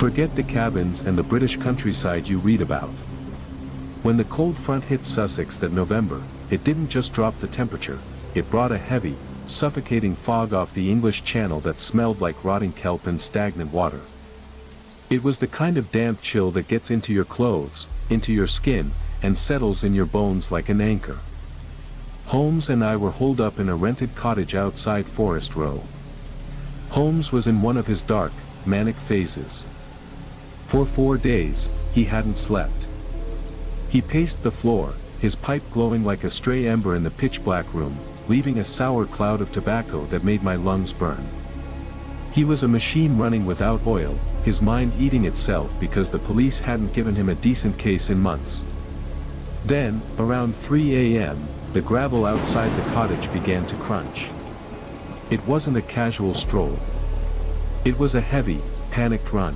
Forget the cabins and the British countryside you read about. When the cold front hit Sussex that November, it didn't just drop the temperature, it brought a heavy, suffocating fog off the English Channel that smelled like rotting kelp and stagnant water. It was the kind of damp chill that gets into your clothes, into your skin, and settles in your bones like an anchor. Holmes and I were holed up in a rented cottage outside Forest Row. Holmes was in one of his dark, manic phases. For 4 days, he hadn't slept. He paced the floor, his pipe glowing like a stray ember in the pitch-black room, leaving a sour cloud of tobacco that made my lungs burn. He was a machine running without oil, his mind eating itself because the police hadn't given him a decent case in months. Then, around 3 a.m., the gravel outside the cottage began to crunch. It wasn't a casual stroll. It was a heavy, panicked run.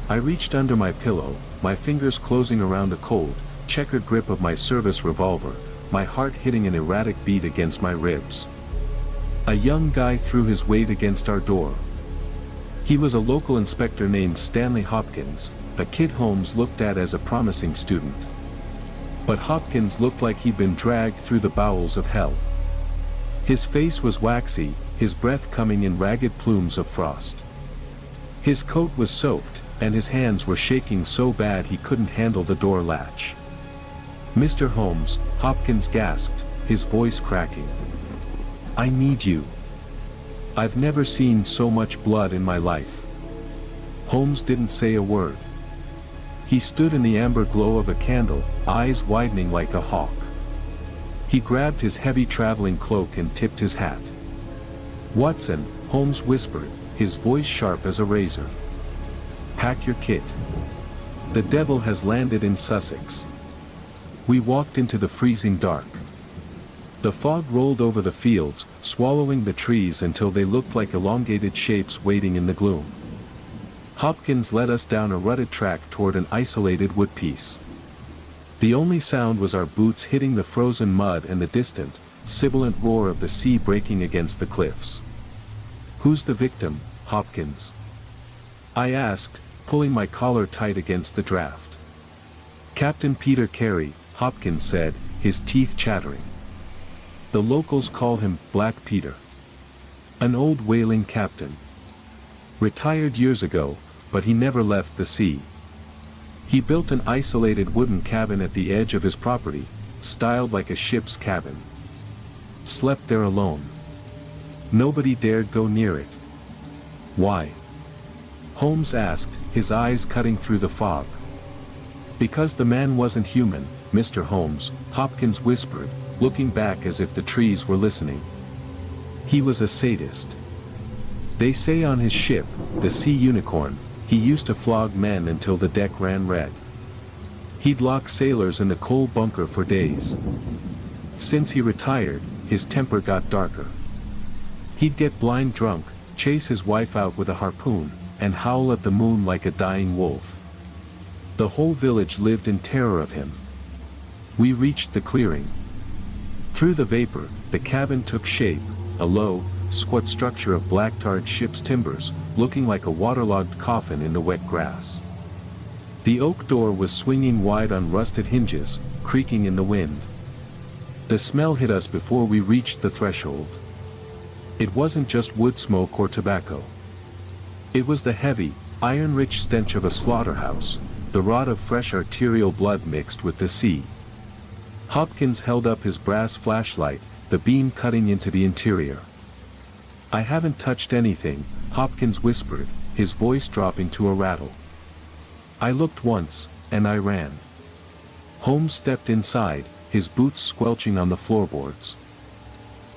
I reached under my pillow, my fingers closing around the cold, checkered grip of my service revolver, my heart hitting an erratic beat against my ribs. A young guy threw his weight against our door. He was a local inspector named Stanley Hopkins, a kid Holmes looked at as a promising student. But Hopkins looked like he'd been dragged through the bowels of hell. His face was waxy, his breath coming in ragged plumes of frost. His coat was soaked, and his hands were shaking so bad he couldn't handle the door latch. "Mr. Holmes," Hopkins gasped, his voice cracking. "I need you. I've never seen so much blood in my life." Holmes didn't say a word. He stood in the amber glow of a candle, eyes widening like a hawk. He grabbed his heavy traveling cloak and tipped his hat. "Watson," Holmes whispered, his voice sharp as a razor. "Pack your kit. The devil has landed in Sussex." We walked into the freezing dark. The fog rolled over the fields, swallowing the trees until they looked like elongated shapes waiting in the gloom. Hopkins led us down a rutted track toward an isolated woodpiece. The only sound was our boots hitting the frozen mud and the distant, sibilant roar of the sea breaking against the cliffs. "Who's the victim, Hopkins?" I asked, pulling my collar tight against the draft. "Captain Peter Carey," Hopkins said, his teeth chattering. "The locals call him Black Peter. An old whaling captain. Retired years ago, but he never left the sea. He built an isolated wooden cabin at the edge of his property, styled like a ship's cabin. Slept there alone. Nobody dared go near it." "Why?" Holmes asked, his eyes cutting through the fog. "Because the man wasn't human, Mr. Holmes," Hopkins whispered, looking back as if the trees were listening. "He was a sadist. They say on his ship, the Sea Unicorn, he used to flog men until the deck ran red. He'd lock sailors in the coal bunker for days. Since he retired, his temper got darker. He'd get blind drunk, chase his wife out with a harpoon, and howl at the moon like a dying wolf. The whole village lived in terror of him." We reached the clearing. Through the vapor, the cabin took shape, a low, squat structure of black-tarred ship's timbers, looking like a waterlogged coffin in the wet grass. The oak door was swinging wide on rusted hinges, creaking in the wind. The smell hit us before we reached the threshold. It wasn't just wood smoke or tobacco. It was the heavy, iron-rich stench of a slaughterhouse, the rot of fresh arterial blood mixed with the sea. Hopkins held up his brass flashlight, the beam cutting into the interior. "I haven't touched anything," Hopkins whispered, his voice dropping to a rattle. I looked once, and I ran. Holmes stepped inside, his boots squelching on the floorboards.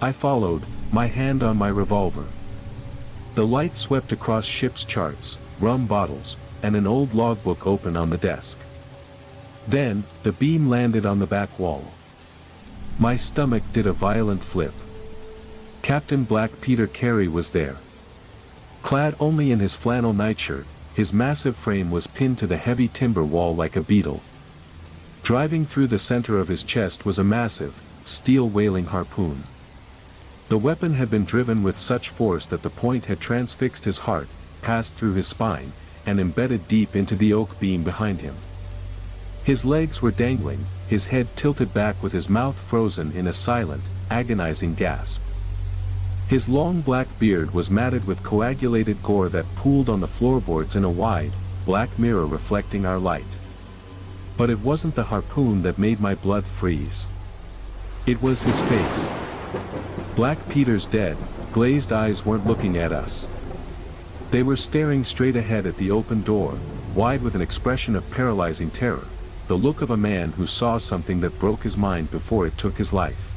I followed, my hand on my revolver. The light swept across ship's charts, rum bottles, and an old logbook open on the desk. Then, the beam landed on the back wall. My stomach did a violent flip. Captain Black Peter Carey was there. Clad only in his flannel nightshirt, his massive frame was pinned to the heavy timber wall like a beetle. Driving through the center of his chest was a massive, steel whaling harpoon. The weapon had been driven with such force that the point had transfixed his heart, passed through his spine, and embedded deep into the oak beam behind him. His legs were dangling, his head tilted back with his mouth frozen in a silent, agonizing gasp. His long black beard was matted with coagulated gore that pooled on the floorboards in a wide, black mirror reflecting our light. But it wasn't the harpoon that made my blood freeze. It was his face. Black Peter's dead, glazed eyes weren't looking at us. They were staring straight ahead at the open door, wide with an expression of paralyzing terror, the look of a man who saw something that broke his mind before it took his life.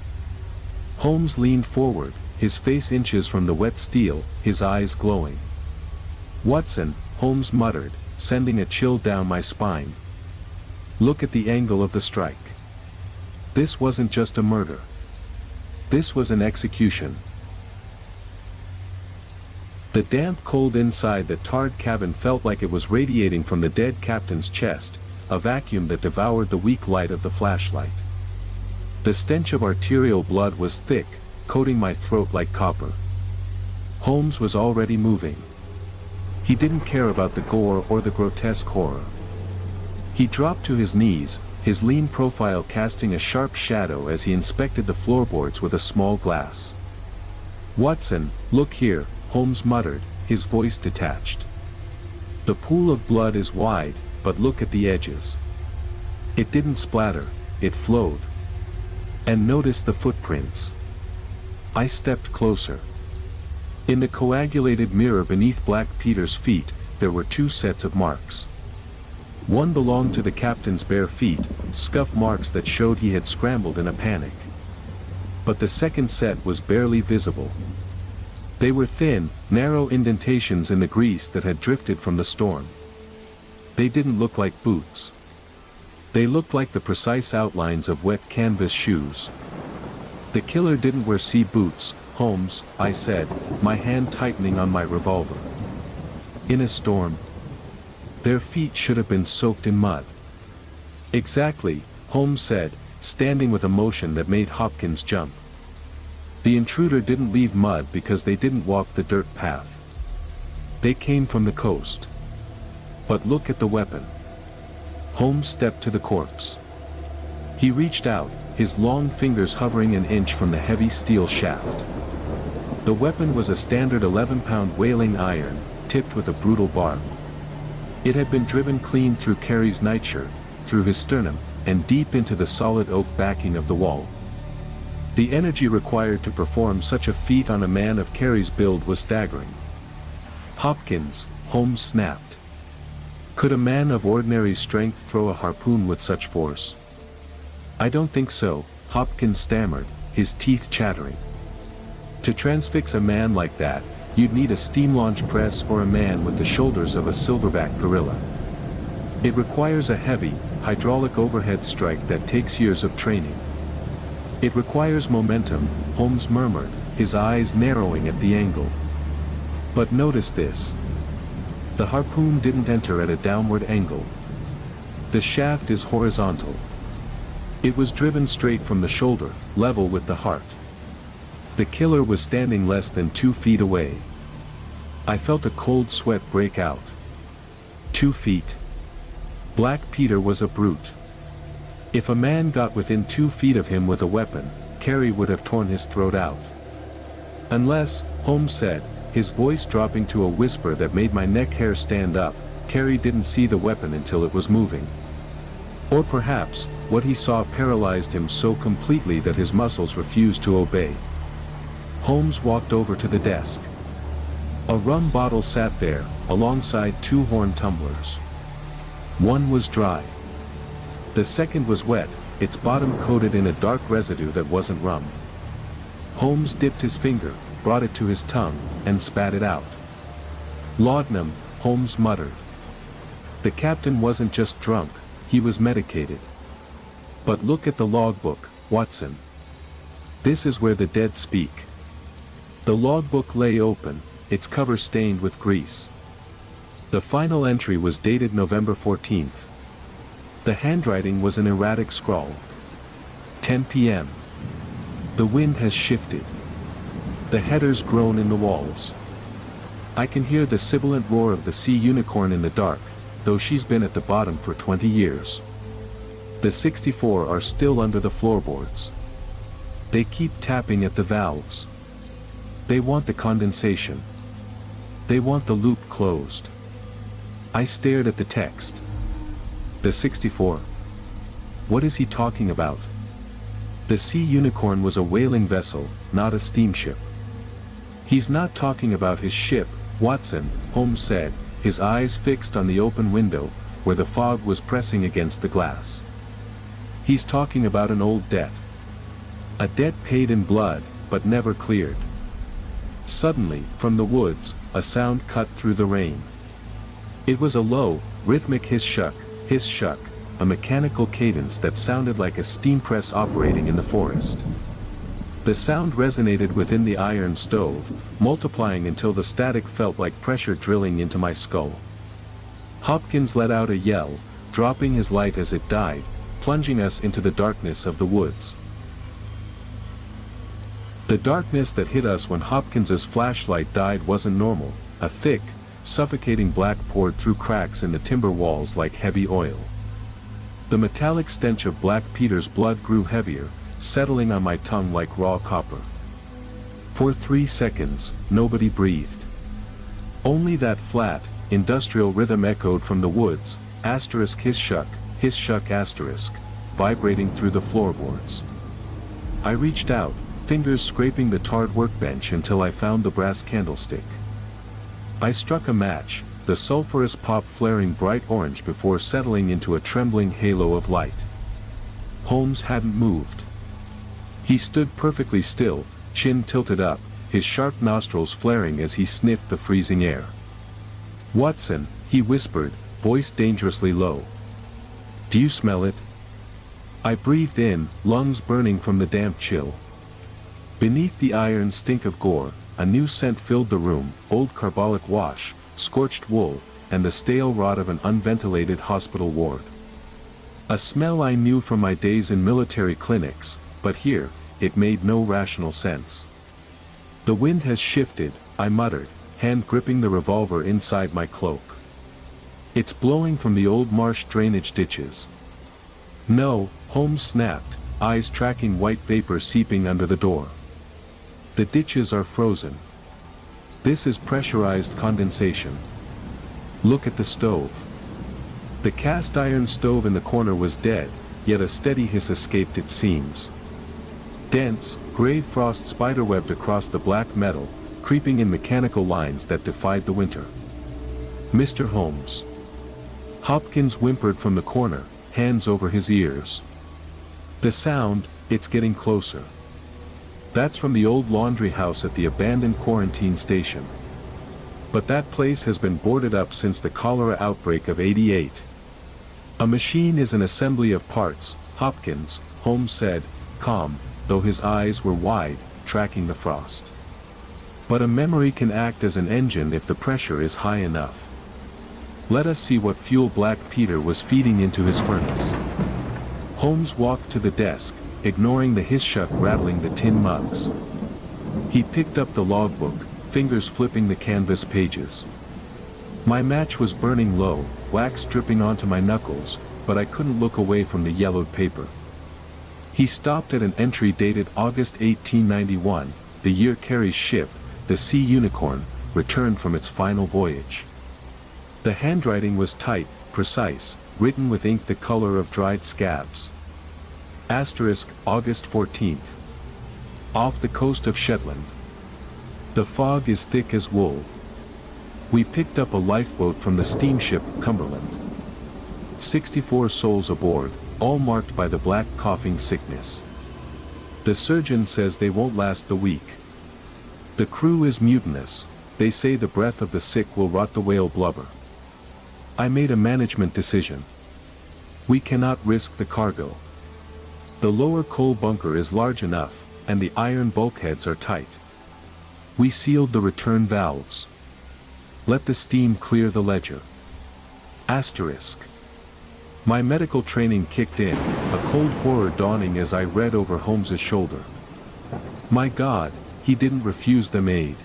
Holmes leaned forward, his face inches from the wet steel, his eyes glowing. "Watson," Holmes muttered, sending a chill down my spine. "Look at the angle of the strike. This wasn't just a murder. This was an execution." The damp cold inside the tarred cabin felt like it was radiating from the dead captain's chest, a vacuum that devoured the weak light of the flashlight. The stench of arterial blood was thick, coating my throat like copper. Holmes was already moving. He didn't care about the gore or the grotesque horror. He dropped to his knees, his lean profile casting a sharp shadow as he inspected the floorboards with a small glass. "Watson, look here," Holmes muttered, his voice detached. "The pool of blood is wide, but look at the edges. It didn't splatter, it flowed. And notice the footprints." I stepped closer. In the coagulated mirror beneath Black Peter's feet, there were two sets of marks. One belonged to the captain's bare feet, scuff marks that showed he had scrambled in a panic. But the second set was barely visible. They were thin, narrow indentations in the grease that had drifted from the storm. They didn't look like boots. They looked like the precise outlines of wet canvas shoes. "The killer didn't wear sea boots, Holmes," I said, my hand tightening on my revolver. "In a storm. Their feet should have been soaked in mud." "Exactly," Holmes said, standing with a motion that made Hopkins jump. "The intruder didn't leave mud because they didn't walk the dirt path. They came from the coast. But look at the weapon." Holmes stepped to the corpse. He reached out, his long fingers hovering an inch from the heavy steel shaft. The weapon was a standard 11-pound whaling iron, tipped with a brutal barb. It had been driven clean through Carey's nightshirt, through his sternum, and deep into the solid oak backing of the wall. The energy required to perform such a feat on a man of Carey's build was staggering. "Hopkins," Holmes snapped. "Could a man of ordinary strength throw a harpoon with such force?" "I don't think so," Hopkins stammered, his teeth chattering. "To transfix a man like that, you'd need a steam launch press or a man with the shoulders of a silverback gorilla. It requires a heavy, hydraulic overhead strike that takes years of training. It requires momentum," Holmes murmured, his eyes narrowing at the angle. "But notice this. The harpoon didn't enter at a downward angle. The shaft is horizontal. It was driven straight from the shoulder, level with the heart. The killer was standing less than 2 feet away." I felt a cold sweat break out. 2 feet. Black Peter was a brute. If a man got within 2 feet of him with a weapon, Carey would have torn his throat out. "Unless," Holmes said, his voice dropping to a whisper that made my neck hair stand up, "Carey didn't see the weapon until it was moving. Or perhaps, what he saw paralyzed him so completely that his muscles refused to obey." Holmes walked over to the desk. A rum bottle sat there, alongside 2 horn tumblers. One was dry. The second was wet, its bottom coated in a dark residue that wasn't rum. Holmes dipped his finger, brought it to his tongue, and spat it out. "Laudanum," Holmes muttered. "The captain wasn't just drunk, he was medicated. But look at the logbook, Watson. This is where the dead speak." The logbook lay open, its cover stained with grease. The final entry was dated November 14th. The handwriting was an erratic scrawl. 10 p.m. The wind has shifted. The headers groan in the walls. I can hear the sibilant roar of the sea unicorn in the dark, though she's been at the bottom for 20 years. The 64 are still under the floorboards. They keep tapping at the valves. They want the condensation. They want the loop closed. I stared at the text. The 64. What is he talking about? The Sea Unicorn was a whaling vessel, not a steamship. He's not talking about his ship, Watson, Holmes said, his eyes fixed on the open window, where the fog was pressing against the glass. He's talking about an old debt. A debt paid in blood, but never cleared. Suddenly, from the woods, a sound cut through the rain. It was a low, rhythmic hiss-shuck, a mechanical cadence that sounded like a steam press operating in the forest. The sound resonated within the iron stove, multiplying until the static felt like pressure drilling into my skull. Hopkins let out a yell, dropping his light as it died, plunging us into the darkness of the woods. The darkness that hit us when Hopkins's flashlight died wasn't normal. A thick, suffocating black poured through cracks in the timber walls like heavy oil. The metallic stench of Black Peter's blood grew heavier, settling on my tongue like raw copper. For 3 seconds, nobody breathed. Only that flat, industrial rhythm echoed from the woods, hiss-shuck, vibrating through the floorboards. I reached out, fingers scraping the tarred workbench until I found the brass candlestick. I struck a match, the sulphurous pop flaring bright orange before settling into a trembling halo of light. Holmes hadn't moved. He stood perfectly still, chin tilted up, his sharp nostrils flaring as he sniffed the freezing air. "Watson," he whispered, voice dangerously low. "Do you smell it?" I breathed in, lungs burning from the damp chill. Beneath the iron stink of gore, a new scent filled the room, old carbolic wash, scorched wool, and the stale rot of an unventilated hospital ward. A smell I knew from my days in military clinics, but here, it made no rational sense. "The wind has shifted," I muttered, hand gripping the revolver inside my cloak. "It's blowing from the old marsh drainage ditches." "No," Holmes snapped, eyes tracking white vapor seeping under the door. "The ditches are frozen. This is pressurized condensation. Look at the stove." The cast iron stove in the corner was dead, yet a steady hiss escaped its seams. Dense, gray frost spiderwebbed across the black metal, creeping in mechanical lines that defied the winter. "Mr. Holmes." Hopkins whimpered from the corner, hands over his ears. "The sound, it's getting closer." "That's from the old laundry house at the abandoned quarantine station. But that place has been boarded up since the cholera outbreak of '88. A machine is an assembly of parts, Hopkins," Holmes said, calm, though his eyes were wide, tracking the frost. "But a memory can act as an engine if the pressure is high enough. Let us see what fuel Black Peter was feeding into his furnace." Holmes walked to the desk, ignoring the hiss-shuck rattling the tin mugs. He picked up the logbook, fingers flipping the canvas pages. My match was burning low, wax dripping onto my knuckles, but I couldn't look away from the yellowed paper. He stopped at an entry dated August 1891, the year Carey's ship, the Sea Unicorn, returned from its final voyage. The handwriting was tight, precise, written with ink the color of dried scabs. August 14th. Off the coast of Shetland. The fog is thick as wool. We picked up a lifeboat from the steamship Cumberland. 64 souls aboard, all marked by the black coughing sickness. The surgeon says they won't last the week. The crew is mutinous, they say the breath of the sick will rot the whale blubber. I made a management decision. We cannot risk the cargo. The lower coal bunker is large enough, and the iron bulkheads are tight. We sealed the return valves. Let the steam clear the ledger. My medical training kicked in, a cold horror dawning as I read over Holmes's shoulder. My God, he didn't refuse them aid.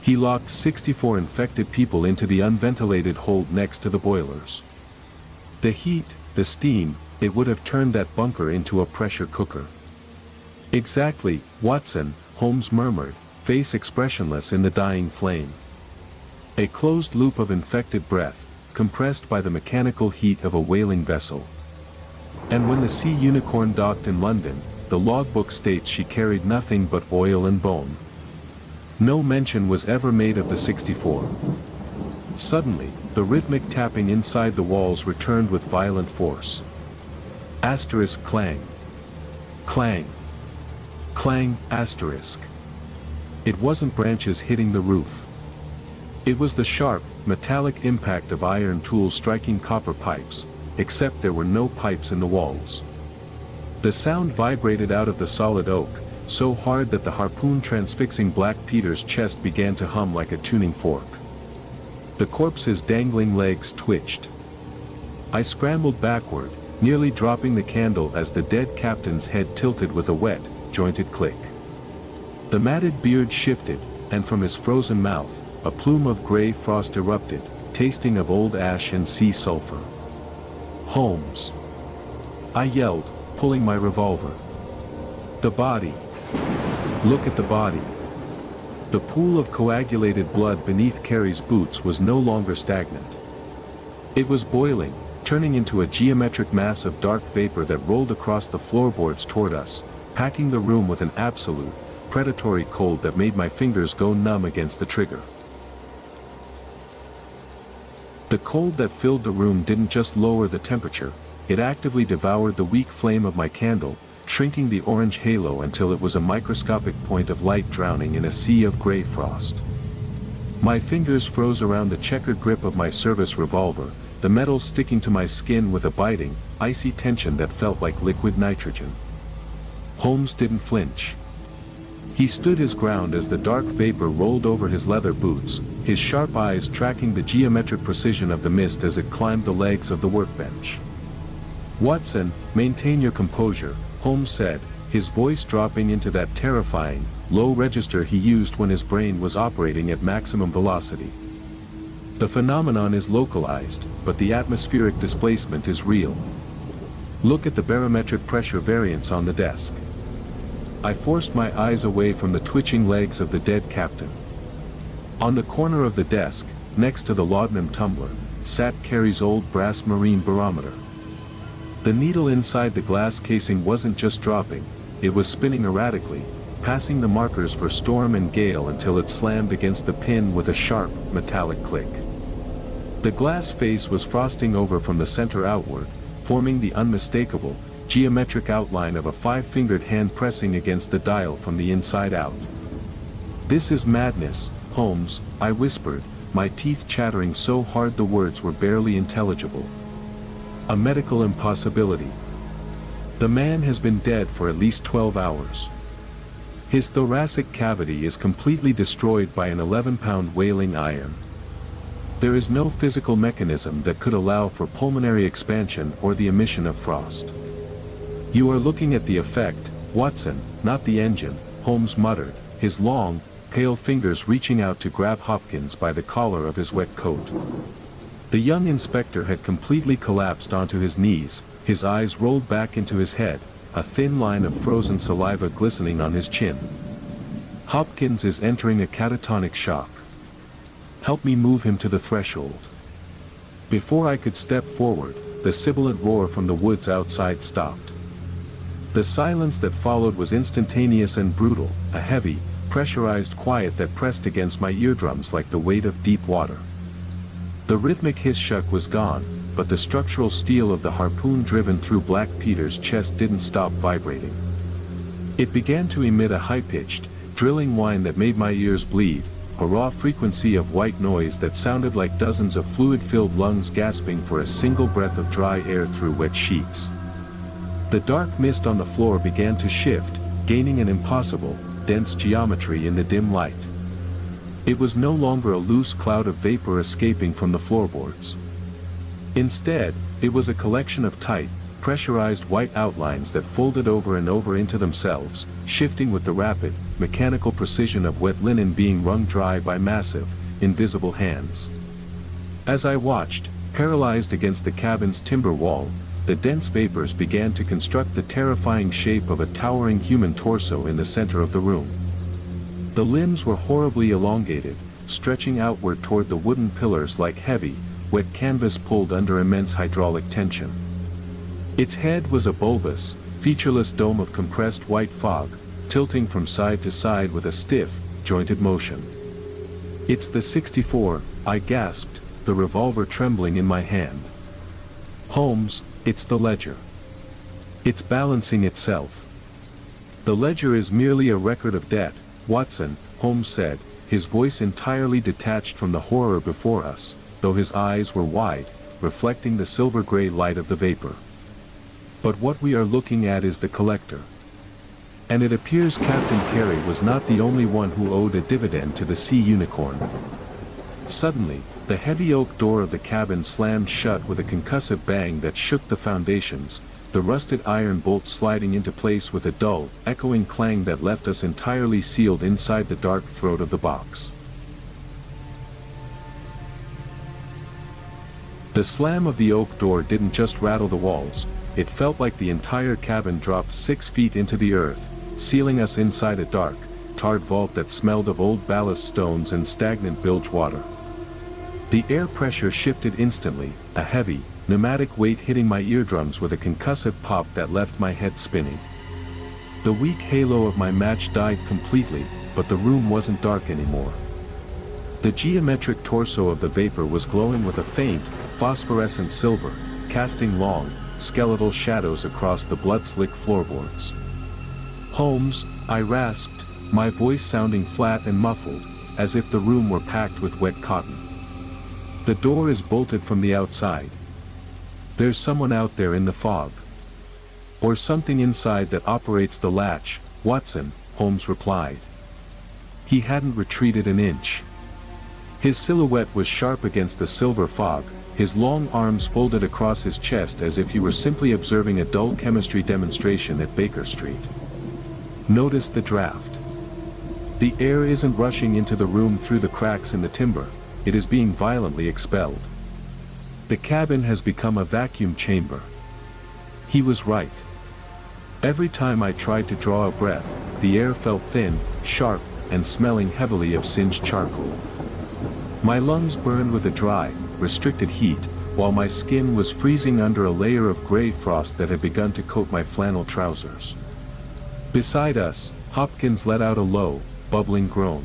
He locked 64 infected people into the unventilated hold next to the boilers. The heat, the steam, it would have turned that bunker into a pressure cooker. Exactly, Watson, Holmes murmured, face expressionless in the dying flame. A closed loop of infected breath, compressed by the mechanical heat of a whaling vessel. And when the Sea Unicorn docked in London, the logbook states she carried nothing but oil and bone. No mention was ever made of the 64. Suddenly, the rhythmic tapping inside the walls returned with violent force. Asterisk clang. Clang. Clang, asterisk. It wasn't branches hitting the roof. It was the sharp, metallic impact of iron tools striking copper pipes, except there were no pipes in the walls. The sound vibrated out of the solid oak, so hard that the harpoon transfixing Black Peter's chest began to hum like a tuning fork. The corpse's dangling legs twitched. I scrambled backward, nearly dropping the candle as the dead captain's head tilted with a wet, jointed click. The matted beard shifted, and from his frozen mouth, a plume of gray frost erupted, tasting of old ash and sea sulfur. Holmes! I yelled, pulling my revolver. The body! Look at the body! The pool of coagulated blood beneath Carey's boots was no longer stagnant. It was boiling, turning into a geometric mass of dark vapor that rolled across the floorboards toward us, packing the room with an absolute, predatory cold that made my fingers go numb against the trigger. The cold that filled the room didn't just lower the temperature, it actively devoured the weak flame of my candle, shrinking the orange halo until it was a microscopic point of light drowning in a sea of gray frost. My fingers froze around the checkered grip of my service revolver, the metal sticking to my skin with a biting, icy tension that felt like liquid nitrogen. Holmes didn't flinch. He stood his ground as the dark vapor rolled over his leather boots, his sharp eyes tracking the geometric precision of the mist as it climbed the legs of the workbench. "Watson, maintain your composure," Holmes said, his voice dropping into that terrifying, low register he used when his brain was operating at maximum velocity. "The phenomenon is localized, but the atmospheric displacement is real. Look at the barometric pressure variance on the desk." I forced my eyes away from the twitching legs of the dead captain. On the corner of the desk, next to the laudanum tumbler, sat Carey's old brass marine barometer. The needle inside the glass casing wasn't just dropping, it was spinning erratically, passing the markers for storm and gale until it slammed against the pin with a sharp, metallic click. The glass face was frosting over from the center outward, forming the unmistakable, geometric outline of a five-fingered hand pressing against the dial from the inside out. "This is madness, Holmes," I whispered, my teeth chattering so hard the words were barely intelligible. "A medical impossibility. The man has been dead for at least 12 hours. His thoracic cavity is completely destroyed by an 11-pound whaling iron. There is no physical mechanism that could allow for pulmonary expansion or the emission of frost." "You are looking at the effect, Watson, not the engine," Holmes muttered, his long, pale fingers reaching out to grab Hopkins by the collar of his wet coat. The young inspector had completely collapsed onto his knees, his eyes rolled back into his head, a thin line of frozen saliva glistening on his chin. "Hopkins is entering a catatonic shock. Help me move him to the threshold." Before I could step forward, the sibilant roar from the woods outside stopped. The silence that followed was instantaneous and brutal, a heavy, pressurized quiet that pressed against my eardrums like the weight of deep water. The rhythmic hiss-shuck was gone, but the structural steel of the harpoon driven through Black Peter's chest didn't stop vibrating. It began to emit a high-pitched, drilling whine that made my ears bleed, a raw frequency of white noise that sounded like dozens of fluid-filled lungs gasping for a single breath of dry air through wet sheets. The dark mist on the floor began to shift, gaining an impossible, dense geometry in the dim light. It was no longer a loose cloud of vapor escaping from the floorboards. Instead, it was a collection of tight, pressurized white outlines that folded over and over into themselves, shifting with the rapid, mechanical precision of wet linen being wrung dry by massive, invisible hands. As I watched, paralyzed against the cabin's timber wall, the dense vapors began to construct the terrifying shape of a towering human torso in the center of the room. The limbs were horribly elongated, stretching outward toward the wooden pillars like heavy, wet canvas pulled under immense hydraulic tension. Its head was a bulbous, featureless dome of compressed white fog, tilting from side to side with a stiff, jointed motion. "It's the 64, I gasped, the revolver trembling in my hand. "Holmes, it's the ledger. It's balancing itself." "The ledger is merely a record of debt, Watson," Holmes said, his voice entirely detached from the horror before us, though his eyes were wide, reflecting the silver-gray light of the vapor. "But what we are looking at is the collector. And it appears Captain Carey was not the only one who owed a dividend to the Sea Unicorn." Suddenly, the heavy oak door of the cabin slammed shut with a concussive bang that shook the foundations, the rusted iron bolt sliding into place with a dull, echoing clang that left us entirely sealed inside the dark throat of the box. The slam of the oak door didn't just rattle the walls, it felt like the entire cabin dropped 6 feet into the earth, sealing us inside a dark, tarred vault that smelled of old ballast stones and stagnant bilge water. The air pressure shifted instantly, a heavy, pneumatic weight hitting my eardrums with a concussive pop that left my head spinning. The weak halo of my match died completely, but the room wasn't dark anymore. The geometric torso of the vapor was glowing with a faint, phosphorescent silver, casting long, skeletal shadows across the blood-slick floorboards. "Holmes," I rasped, my voice sounding flat and muffled, as if the room were packed with wet cotton. "The door is bolted from the outside. There's someone out there in the fog. Or something inside that operates the latch, Watson," Holmes replied. He hadn't retreated an inch. His silhouette was sharp against the silver fog, his long arms folded across his chest as if he were simply observing a dull chemistry demonstration at Baker Street. "Notice the draft. The air isn't rushing into the room through the cracks in the timber, it is being violently expelled. The cabin has become a vacuum chamber." He was right. Every time I tried to draw a breath, the air felt thin, sharp, and smelling heavily of singed charcoal. My lungs burned with a dry, restricted heat, while my skin was freezing under a layer of gray frost that had begun to coat my flannel trousers. Beside us, Hopkins let out a low, bubbling groan.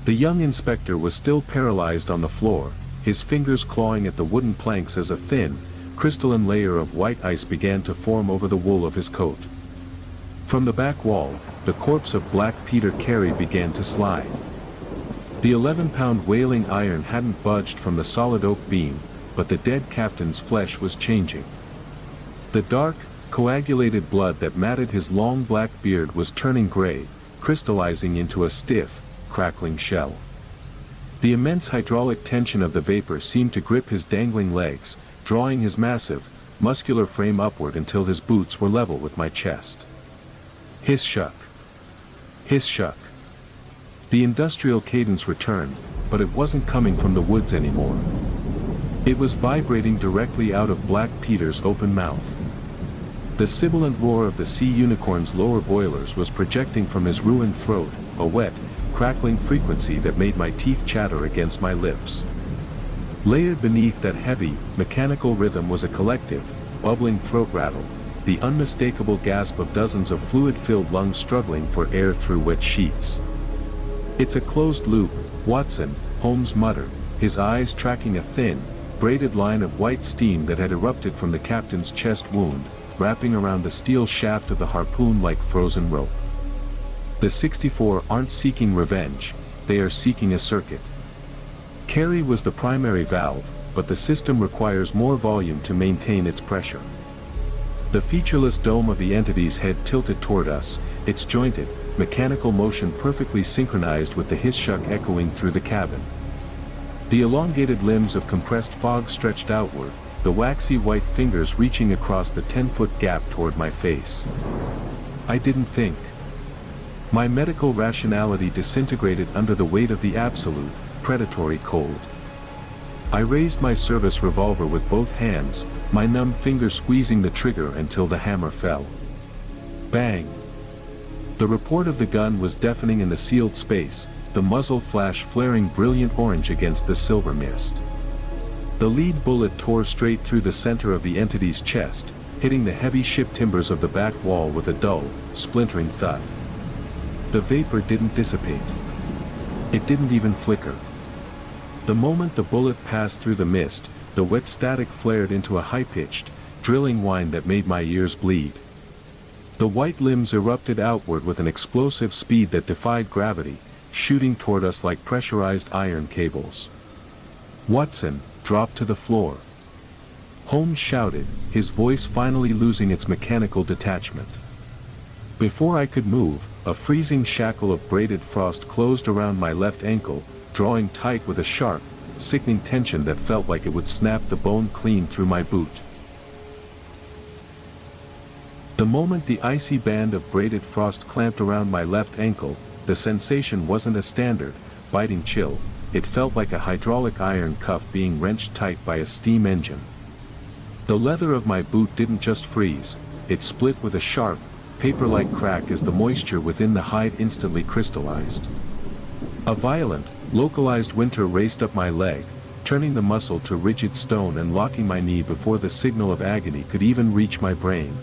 The young inspector was still paralyzed on the floor, his fingers clawing at the wooden planks as a thin, crystalline layer of white ice began to form over the wool of his coat. From the back wall, the corpse of Black Peter Carey began to slide. The 11-pound wailing iron hadn't budged from the solid oak beam, but the dead captain's flesh was changing. The dark, coagulated blood that matted his long black beard was turning gray, crystallizing into a stiff, crackling shell. The immense hydraulic tension of the vapor seemed to grip his dangling legs, drawing his massive, muscular frame upward until his boots were level with my chest. Hiss shuck. Hiss shuck. The industrial cadence returned, but it wasn't coming from the woods anymore. It was vibrating directly out of Black Peter's open mouth. The sibilant roar of the Sea Unicorn's lower boilers was projecting from his ruined throat, a wet, crackling frequency that made my teeth chatter against my lips. Layered beneath that heavy, mechanical rhythm was a collective, bubbling throat rattle, the unmistakable gasp of dozens of fluid-filled lungs struggling for air through wet sheets. "It's a closed loop, Watson," Holmes muttered, his eyes tracking a thin, braided line of white steam that had erupted from the captain's chest wound, wrapping around the steel shaft of the harpoon like frozen rope. "The 64 aren't seeking revenge, they are seeking a circuit. Carey was the primary valve, but the system requires more volume to maintain its pressure." The featureless dome of the entity's head tilted toward us, its jointed, mechanical motion perfectly synchronized with the hiss-shuck echoing through the cabin. The elongated limbs of compressed fog stretched outward, the waxy white fingers reaching across the 10-foot gap toward my face. I didn't think. My medical rationality disintegrated under the weight of the absolute, predatory cold. I raised my service revolver with both hands, my numb fingers squeezing the trigger until the hammer fell. Bang! The report of the gun was deafening in the sealed space, the muzzle flash flaring brilliant orange against the silver mist. The lead bullet tore straight through the center of the entity's chest, hitting the heavy ship timbers of the back wall with a dull, splintering thud. The vapor didn't dissipate. It didn't even flicker. The moment the bullet passed through the mist, the wet static flared into a high-pitched, drilling whine that made my ears bleed. The white limbs erupted outward with an explosive speed that defied gravity, shooting toward us like pressurized iron cables. Watson dropped to the floor. Holmes shouted, his voice finally losing its mechanical detachment. Before I could move, a freezing shackle of braided frost closed around my left ankle, drawing tight with a sharp, sickening tension that felt like it would snap the bone clean through my boot. The moment the icy band of braided frost clamped around my left ankle, the sensation wasn't a standard, biting chill, it felt like a hydraulic iron cuff being wrenched tight by a steam engine. The leather of my boot didn't just freeze, it split with a sharp, paper-like crack as the moisture within the hide instantly crystallized. A violent, localized winter raced up my leg, turning the muscle to rigid stone and locking my knee before the signal of agony could even reach my brain.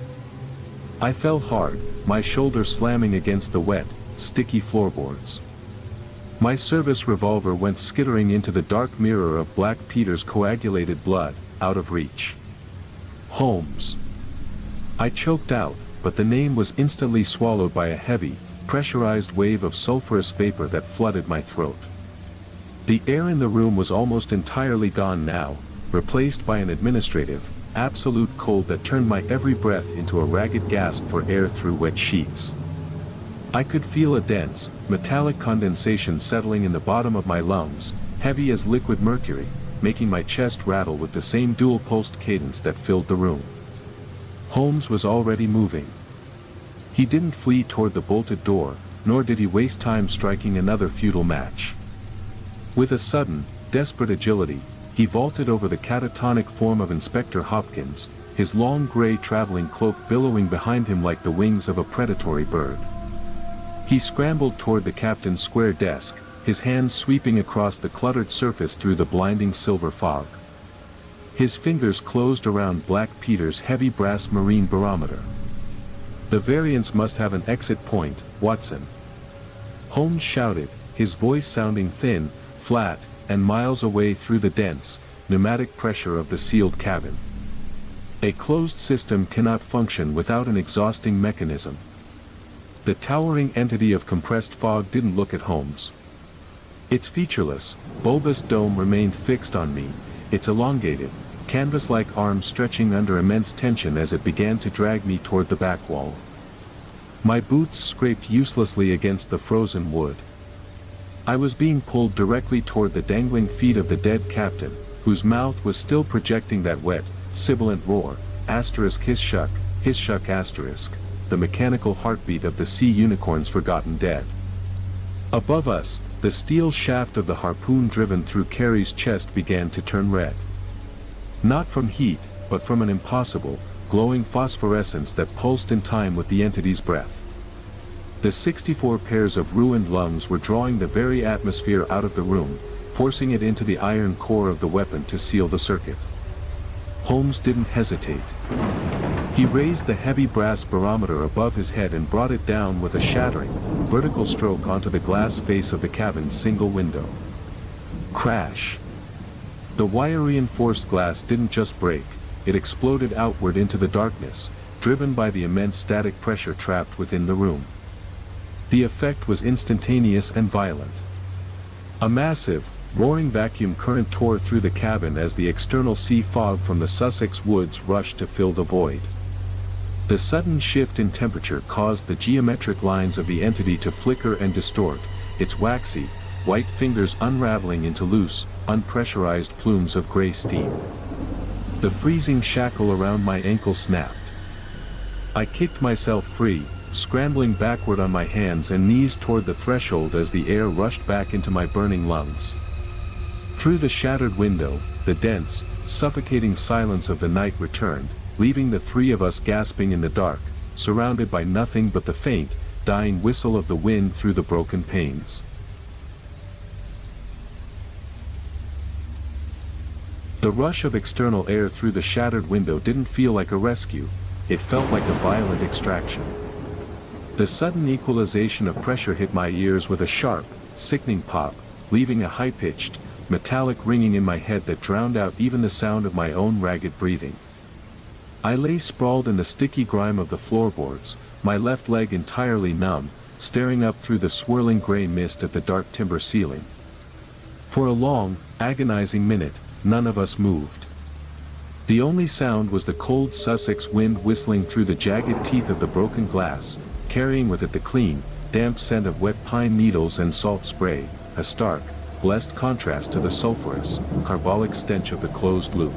I fell hard, my shoulder slamming against the wet, sticky floorboards. My service revolver went skittering into the dark mirror of Black Peter's coagulated blood, out of reach. Holmes. I choked out, but the name was instantly swallowed by a heavy, pressurized wave of sulfurous vapor that flooded my throat. The air in the room was almost entirely gone now, replaced by an administrative, absolute cold that turned my every breath into a ragged gasp for air through wet sheets. I could feel a dense, metallic condensation settling in the bottom of my lungs, heavy as liquid mercury, making my chest rattle with the same dual-pulsed cadence that filled the room. Holmes was already moving. He didn't flee toward the bolted door, nor did he waste time striking another futile match. With a sudden, desperate agility, he vaulted over the catatonic form of Inspector Hopkins, his long gray traveling cloak billowing behind him like the wings of a predatory bird. He scrambled toward the captain's square desk, his hands sweeping across the cluttered surface through the blinding silver fog. His fingers closed around Black Peter's heavy brass marine barometer. The variance must have an exit point, Watson. Holmes shouted, his voice sounding thin, flat, and miles away through the dense, pneumatic pressure of the sealed cabin. A closed system cannot function without an exhausting mechanism. The towering entity of compressed fog didn't look at Holmes. Its featureless, bulbous dome remained fixed on me, its elongated, canvas-like arms stretching under immense tension as it began to drag me toward the back wall. My boots scraped uselessly against the frozen wood. I was being pulled directly toward the dangling feet of the dead captain, whose mouth was still projecting that wet, sibilant roar, *hiss shuck *, the mechanical heartbeat of the sea unicorn's forgotten dead. Above us, the steel shaft of the harpoon driven through Carey's chest began to turn red. Not from heat, but from an impossible, glowing phosphorescence that pulsed in time with the entity's breath. The 64 pairs of ruined lungs were drawing the very atmosphere out of the room, forcing it into the iron core of the weapon to seal the circuit. Holmes didn't hesitate. He raised the heavy brass barometer above his head and brought it down with a shattering, vertical stroke onto the glass face of the cabin's single window. Crash! The wire-reinforced glass didn't just break, it exploded outward into the darkness, driven by the immense static pressure trapped within the room. The effect was instantaneous and violent. A massive, roaring vacuum current tore through the cabin as the external sea fog from the Sussex woods rushed to fill the void. The sudden shift in temperature caused the geometric lines of the entity to flicker and distort, its waxy, white fingers unraveling into loose, unpressurized plumes of gray steam. The freezing shackle around my ankle snapped. I kicked myself free, scrambling backward on my hands and knees toward the threshold as the air rushed back into my burning lungs. Through the shattered window, the dense, suffocating silence of the night returned, leaving the three of us gasping in the dark, surrounded by nothing but the faint, dying whistle of the wind through the broken panes. The rush of external air through the shattered window didn't feel like a rescue, it felt like a violent extraction. The sudden equalization of pressure hit my ears with a sharp, sickening pop, leaving a high-pitched, metallic ringing in my head that drowned out even the sound of my own ragged breathing. I lay sprawled in the sticky grime of the floorboards, my left leg entirely numb, staring up through the swirling gray mist at the dark timber ceiling. For a long, agonizing minute, none of us moved. The only sound was the cold Sussex wind whistling through the jagged teeth of the broken glass, carrying with it the clean, damp scent of wet pine needles and salt spray, a stark, blessed contrast to the sulphurous, carbolic stench of the closed loop.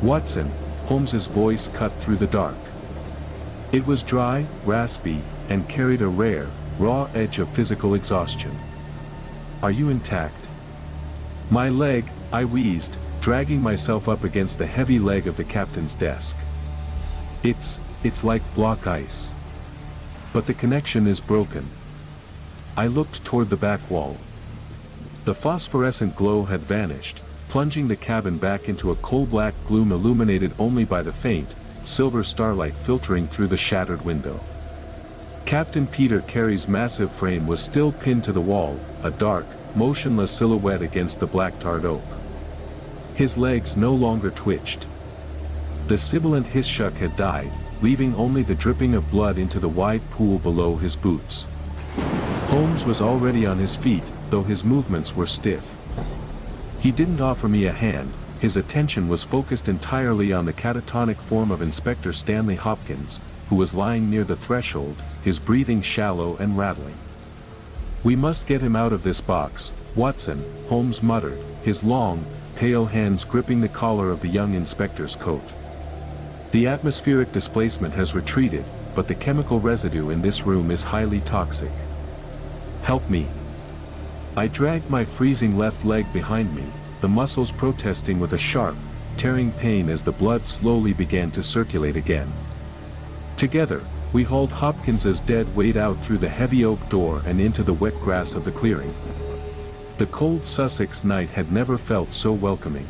"Watson," Holmes's voice cut through the dark. It was dry, raspy, and carried a rare, raw edge of physical exhaustion. "Are you intact?" "My leg," I wheezed, dragging myself up against the heavy leg of the captain's desk. It's like block ice. But the connection is broken." I looked toward the back wall. The phosphorescent glow had vanished, plunging the cabin back into a coal-black gloom illuminated only by the faint, silver starlight filtering through the shattered window. Captain Peter Carey's massive frame was still pinned to the wall, a dark, motionless silhouette against the black-tarred oak. His legs no longer twitched. The sibilant hisshuck had died, leaving only the dripping of blood into the wide pool below his boots. Holmes was already on his feet, though his movements were stiff. He didn't offer me a hand, his attention was focused entirely on the catatonic form of Inspector Stanley Hopkins, who was lying near the threshold, his breathing shallow and rattling. "We must get him out of this box, Watson," Holmes muttered, his long, pale hands gripping the collar of the young inspector's coat. "The atmospheric displacement has retreated, but the chemical residue in this room is highly toxic. Help me." I dragged my freezing left leg behind me, the muscles protesting with a sharp, tearing pain as the blood slowly began to circulate again. Together, we hauled Hopkins's dead weight out through the heavy oak door and into the wet grass of the clearing. The cold Sussex night had never felt so welcoming.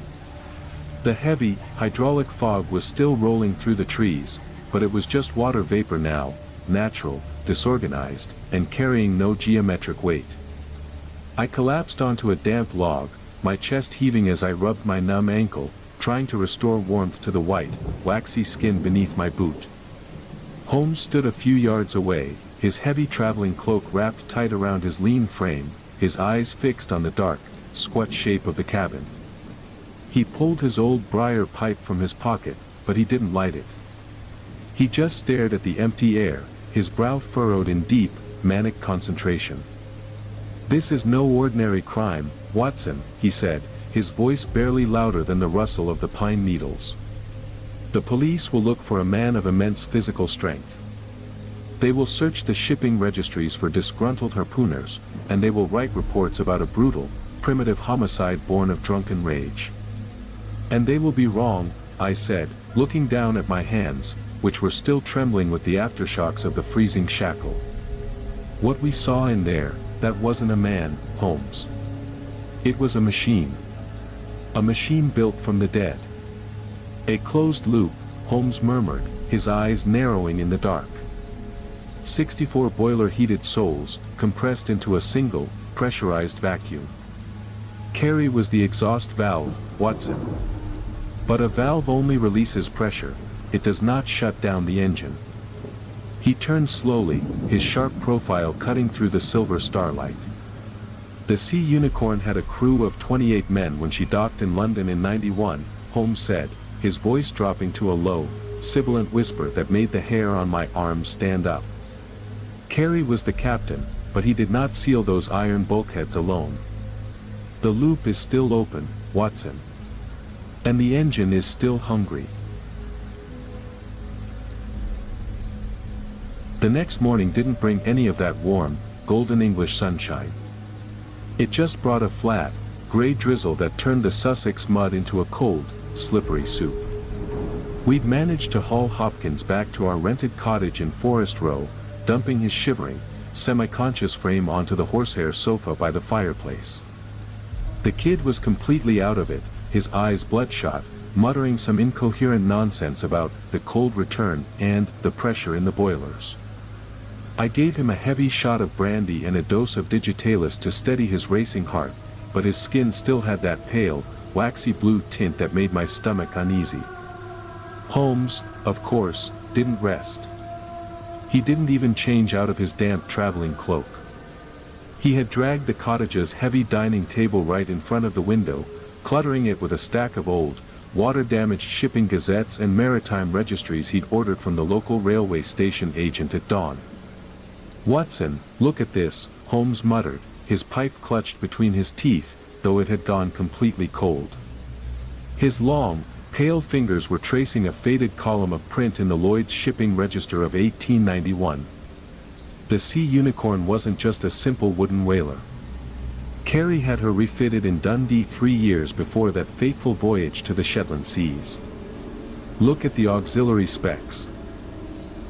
The heavy, hydraulic fog was still rolling through the trees, but it was just water vapor now, natural, disorganized, and carrying no geometric weight. I collapsed onto a damp log, my chest heaving as I rubbed my numb ankle, trying to restore warmth to the white, waxy skin beneath my boot. Holmes stood a few yards away, his heavy traveling cloak wrapped tight around his lean frame, his eyes fixed on the dark, squat shape of the cabin. He pulled his old briar pipe from his pocket, but he didn't light it. He just stared at the empty air, his brow furrowed in deep, manic concentration. "This is no ordinary crime, Watson," he said, his voice barely louder than the rustle of the pine needles. "The police will look for a man of immense physical strength. They will search the shipping registries for disgruntled harpooners, and they will write reports about a brutal, primitive homicide born of drunken rage. And they will be wrong," I said, looking down at my hands, which were still trembling with the aftershocks of the freezing shackle. "What we saw in there, that wasn't a man, Holmes. It was a machine. A machine built from the dead." "A closed loop," Holmes murmured, his eyes narrowing in the dark. 64 boiler-heated souls, compressed into a single, pressurized vacuum. Carey was the exhaust valve, Watson. But a valve only releases pressure, it does not shut down the engine. He turned slowly, his sharp profile cutting through the silver starlight. "The Sea Unicorn had a crew of 28 men when she docked in London in '91, Holmes said, his voice dropping to a low, sibilant whisper that made the hair on my arms stand up. Carey was the captain, but he did not seal those iron bulkheads alone. The loop is still open, Watson. And the engine is still hungry. The next morning didn't bring any of that warm, golden English sunshine. It just brought a flat, grey drizzle that turned the Sussex mud into a cold, slippery soup. We'd managed to haul Hopkins back to our rented cottage in Forest Row, dumping his shivering, semi-conscious frame onto the horsehair sofa by the fireplace. The kid was completely out of it, his eyes bloodshot, muttering some incoherent nonsense about the cold return and the pressure in the boilers. I gave him a heavy shot of brandy and a dose of digitalis to steady his racing heart, but his skin still had that pale, waxy blue tint that made my stomach uneasy. Holmes, of course, didn't rest. He didn't even change out of his damp traveling cloak. He had dragged the cottage's heavy dining table right in front of the window, cluttering it with a stack of old, water-damaged shipping gazettes and maritime registries he'd ordered from the local railway station agent at dawn. "Watson, look at this," Holmes muttered, his pipe clutched between his teeth, though it had gone completely cold. His long, pale fingers were tracing a faded column of print in the Lloyd's shipping register of 1891. The Sea Unicorn wasn't just a simple wooden whaler. Carey had her refitted in Dundee 3 years before that fateful voyage to the Shetland seas. "Look at the auxiliary specs."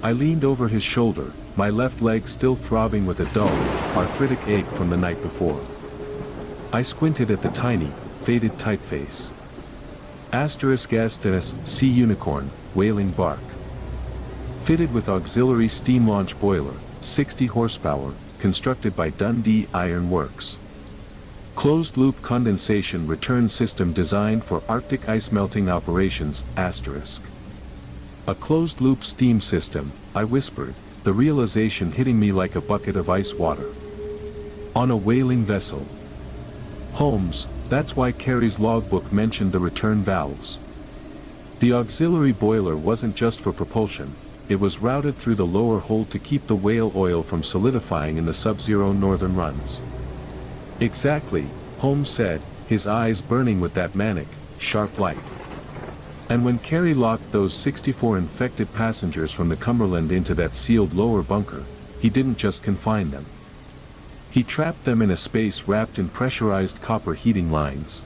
I leaned over his shoulder, my left leg still throbbing with a dull, arthritic ache from the night before. I squinted at the tiny, faded typeface. **** Sea Unicorn, whaling bark. Fitted with auxiliary steam launch boiler, 60 horsepower, constructed by Dundee Iron Works. Closed-loop condensation return system designed for Arctic ice melting operations, ***. A closed-loop steam system, I whispered, the realization hitting me like a bucket of ice water. On a whaling vessel. Holmes, that's why Carey's logbook mentioned the return valves. The auxiliary boiler wasn't just for propulsion, it was routed through the lower hold to keep the whale oil from solidifying in the sub-zero northern runs. Exactly, Holmes said, his eyes burning with that manic, sharp light. And when Carey locked those 64 infected passengers from the Cumberland into that sealed lower bunker, he didn't just confine them. He trapped them in a space wrapped in pressurized copper heating lines.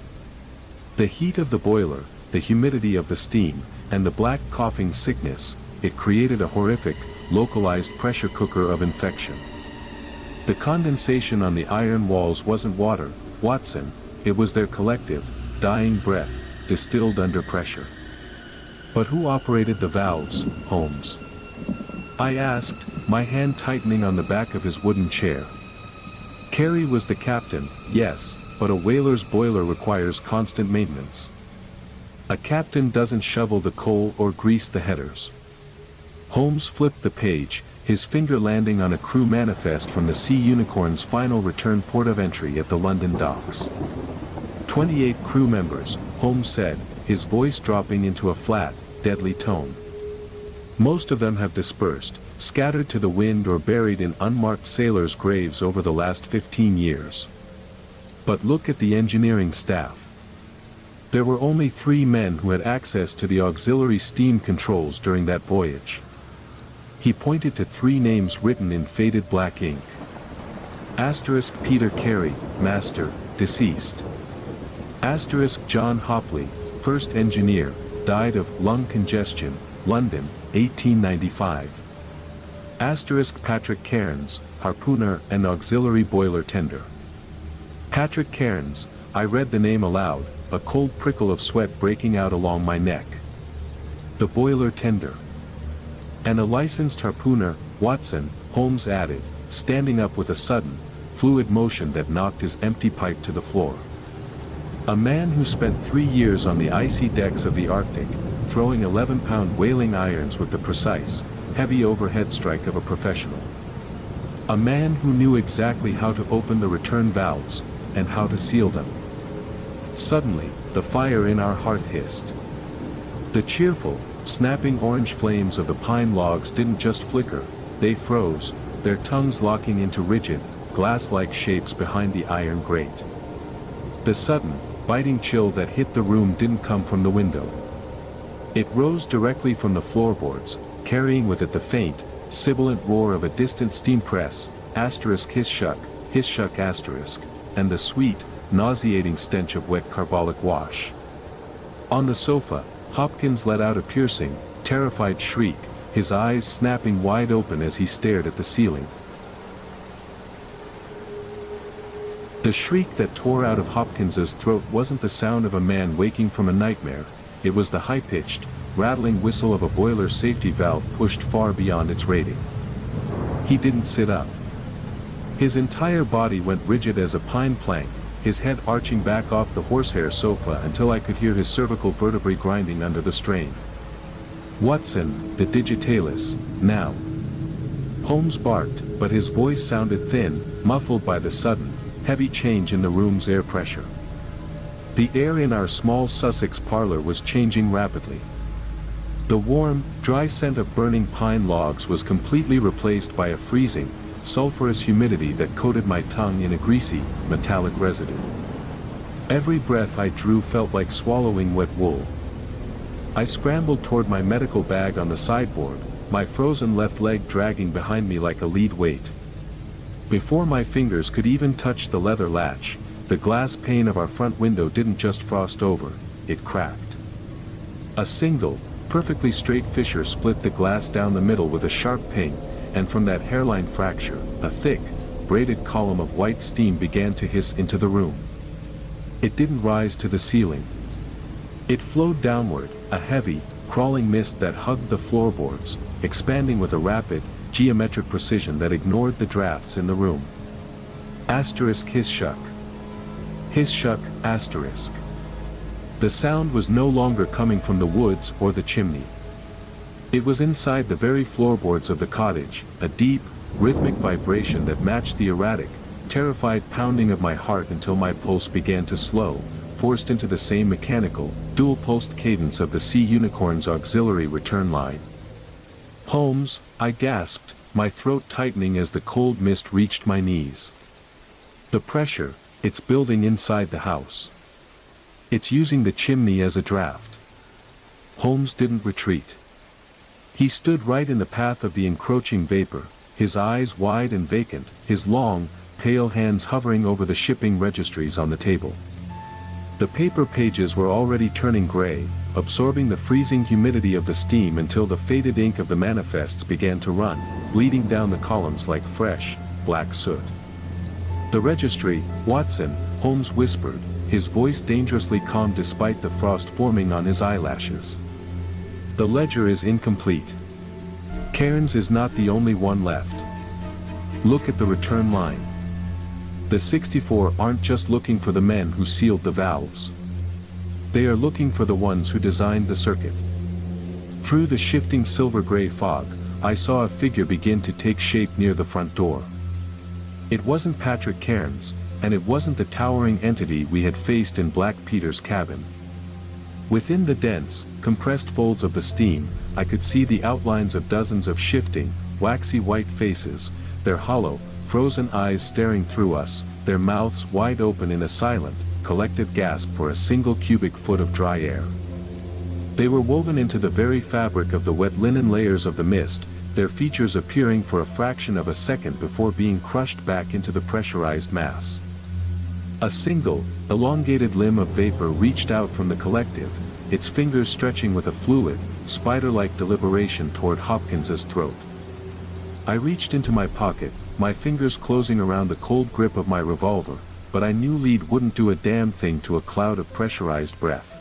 The heat of the boiler, the humidity of the steam, and the black coughing sickness, it created a horrific, localized pressure cooker of infection. The condensation on the iron walls wasn't water, Watson, it was their collective, dying breath, distilled under pressure. But who operated the valves, Holmes? I asked, my hand tightening on the back of his wooden chair. Carey was the captain, yes, but a whaler's boiler requires constant maintenance. A captain doesn't shovel the coal or grease the headers. Holmes flipped the page, his finger landing on a crew manifest from the Sea Unicorn's final return port of entry at the London docks. 28 crew members, Holmes said, his voice dropping into a flat, deadly tone. Most of them have dispersed, scattered to the wind or buried in unmarked sailors' graves over the last 15 years. But look at the engineering staff. There were only 3 men who had access to the auxiliary steam controls during that voyage. He pointed to 3 names written in faded black ink. * Peter Carey, Master, deceased. * John Hopley, first engineer, died of lung congestion, London, 1895. * Patrick Cairns, harpooner and auxiliary boiler tender. Patrick Cairns, I read the name aloud, a cold prickle of sweat breaking out along my neck. The boiler tender. And a licensed harpooner, Watson, Holmes added, standing up with a sudden, fluid motion that knocked his empty pipe to the floor. A man who spent 3 years on the icy decks of the Arctic, throwing 11-pound whaling irons with the precise, heavy overhead strike of a professional. A man who knew exactly how to open the return valves, and how to seal them. Suddenly, the fire in our hearth hissed. The cheerful, snapping orange flames of the pine logs didn't just flicker, they froze, their tongues locking into rigid, glass-like shapes behind the iron grate. The sudden, biting chill that hit the room didn't come from the window. It rose directly from the floorboards, carrying with it the faint, sibilant roar of a distant steam press, hiss shuck asterisk, and the sweet, nauseating stench of wet carbolic wash. On the sofa, Hopkins let out a piercing, terrified shriek, his eyes snapping wide open as he stared at the ceiling. The shriek that tore out of Hopkins's throat wasn't the sound of a man waking from a nightmare, it was the high-pitched, rattling whistle of a boiler safety valve pushed far beyond its rating. He didn't sit up. His entire body went rigid as a pine plank, his head arching back off the horsehair sofa until I could hear his cervical vertebrae grinding under the strain. "Watson, the digitalis, now." Holmes barked, but his voice sounded thin, muffled by the sudden, heavy change in the room's air pressure. The air in our small Sussex parlor was changing rapidly. The warm, dry scent of burning pine logs was completely replaced by a freezing, sulfurous humidity that coated my tongue in a greasy, metallic residue. Every breath I drew felt like swallowing wet wool. I scrambled toward my medical bag on the sideboard, my frozen left leg dragging behind me like a lead weight. Before my fingers could even touch the leather latch, the glass pane of our front window didn't just frost over, it cracked. A single, perfectly straight fissure split the glass down the middle with a sharp ping, and from that hairline fracture, a thick, braided column of white steam began to hiss into the room. It didn't rise to the ceiling. It flowed downward, a heavy, crawling mist that hugged the floorboards, expanding with a rapid, geometric precision that ignored the drafts in the room. Hiss shuck, asterisk. The sound was no longer coming from the woods or the chimney. It was inside the very floorboards of the cottage, a deep, rhythmic vibration that matched the erratic, terrified pounding of my heart until my pulse began to slow, forced into the same mechanical, dual-pulsed cadence of the Sea Unicorn's auxiliary return line. "Holmes," I gasped, my throat tightening as the cold mist reached my knees. "The pressure, it's building inside the house. It's using the chimney as a draft." Holmes didn't retreat. He stood right in the path of the encroaching vapor, his eyes wide and vacant, his long, pale hands hovering over the shipping registries on the table. The paper pages were already turning gray, absorbing the freezing humidity of the steam until the faded ink of the manifests began to run, bleeding down the columns like fresh, black soot. "The registry, Watson," Holmes whispered, his voice dangerously calm despite the frost forming on his eyelashes. "The ledger is incomplete. Cairns is not the only one left. Look at the return line. The 64 aren't just looking for the men who sealed the valves. They are looking for the ones who designed the circuit." Through the shifting silver-gray fog, I saw a figure begin to take shape near the front door. It wasn't Patrick Cairns, and it wasn't the towering entity we had faced in Black Peter's cabin. Within the dense, compressed folds of the steam, I could see the outlines of dozens of shifting, waxy white faces, their hollow, frozen eyes staring through us, their mouths wide open in a silent, collective gasp for a single cubic foot of dry air. They were woven into the very fabric of the wet linen layers of the mist, their features appearing for a fraction of a second before being crushed back into the pressurized mass. A single, elongated limb of vapor reached out from the collective, its fingers stretching with a fluid, spider-like deliberation toward Hopkins's throat. I reached into my pocket, my fingers closing around the cold grip of my revolver, but I knew lead wouldn't do a damn thing to a cloud of pressurized breath.